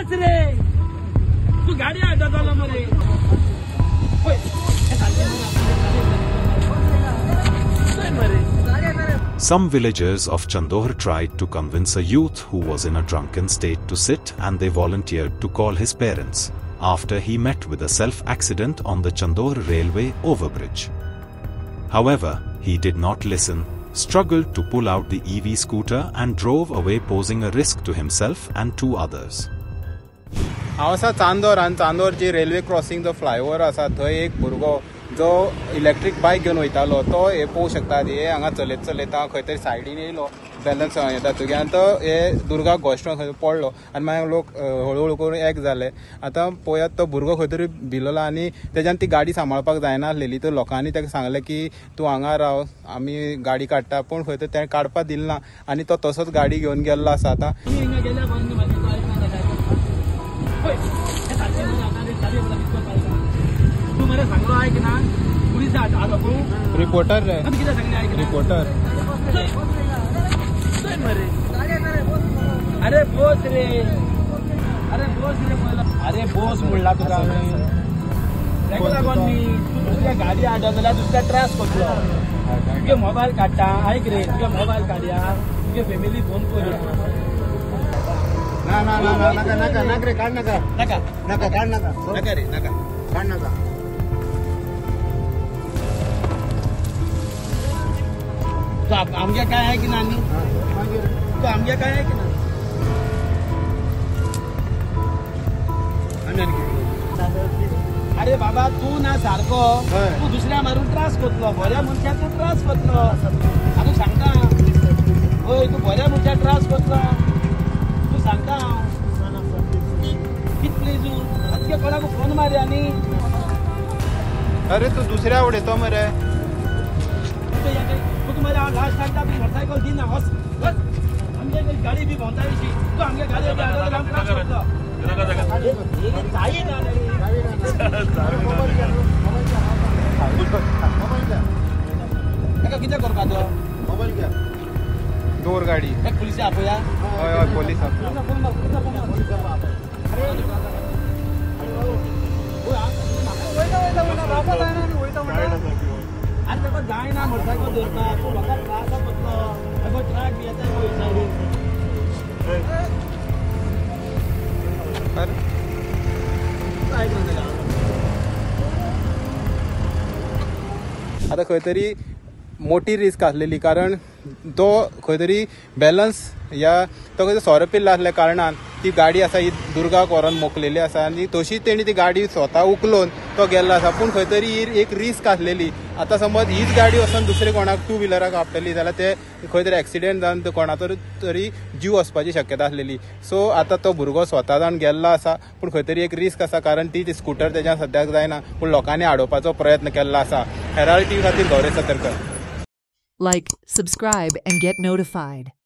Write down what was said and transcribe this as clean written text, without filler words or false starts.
पोच रे तू गाडी अडवला मरे Some villagers of Chandor tried to convince a youth who was in a drunken state to sit, and they volunteered to call his parents after he met with a self-accident on the Chandor railway overbridge. However, he did not listen, struggled to pull out the EV scooter and drove away, posing a risk to himself and two others. हांव आसा चांदोर आनी चांदोरची railway crossing जो flyover आसा थंय एक भुरगो जो electric बायक घेवन वयतालो तो हे पळोवंक शकता हे हांगा चलयता खंय तरी सायडीन येयलो बॅलन्स येता तुगे आनी तो हे दुर्गा घोश्टून खंय पडलो आनी मागीर लोक हळू करून एक जाले. आतां पळयात तो भुरगो खंय तरी भिलोलो आनी तेज्यान ती गाडी सांबाळपाक जायना आसलेली तर लोकांनी ताका सांगलें की तूं हांगा राव आमी गाडी काडटा पूण खंय तरी तें काडपाक दिलें ना आनी तो तसोच गाडी घेवन गेल्लो आसा. आतां रिपोर्टर रे रिपोर्टर अरे बोस रे अरे बोस म्हणला तुका मी तुझ्या गाडी आडवला दुसऱ्या त्रास करतलो तुगे मोबाईल काडटा ऐक रे तुगे मोबाईल काडया तुगे फॅमिली फोन करूया. ना ना ना नका नका नका रे काढ नका नका नका काढ नका नका रे नका काढ नका. तो आमगे काय आहे की नाही तो आमगे काय आहे की नाही अरे बाबा तू ना सारको तू दुसऱ्या मारून त्रास करतलो बऱ्या मनशाचो त्रास करतलो हांव सांगता होय तू बऱ्या मनशा त्रास करतलो तू सांगता कितले जू तुगे कोणाक फोन मारया न्ही. अरे तू दुसऱ्या उडयतो मरे तुम्हारे लास्ट टाइम अपनी मोटरसाइकिल दी ना बस हमने गाड़ी भी पहुंचा दी तो हमने गाड़ी भी आगे काम कर सकता ये चाहिए ना किती कर पाहतो मोबाईल घ्या दोर गाडी एक पोलीस आपोया होय होय पोलीस आज तक जाए ना मोटरसाइकिल देखता तो बता त्रास मतलब एगो ट्रक भी आता है आता खंय तरी मोठी रिस्क आसलेली कारण तो खंय तरी बॅलन्स या तो खंय सोरो पिल्लो आसल्या कारणान ती गाडी आसा ही दुर्गाक व्हरोन मोकलेली आसा आनी तशी तेणी ती गाडी स्वता उखलून तो गेल्लो आसा पूण खंय तरी ही एक रिस्क आसलेली. आतां समज हीच गाडी वचून दुसरे कोणाक टू व्हिलराक आपटली जाल्यार ते खंय तरी एक्सिडेंट जावन कोणाचो तरी जीव वचपाची शक्यता आसलेली. सो आतां तो भुरगो स्वता जावन गेल्लो आसा पूण खंय तरी एक रिस्क आसा कारण ती स्कूटर तेज्या सद्याक जायना पूण लोकांनी आडोवपाचो प्रयत्न केल्लो आसा. हेराल्ड टीव्ही खातीर गौरव Satarkar. Like, subscribe and get notified.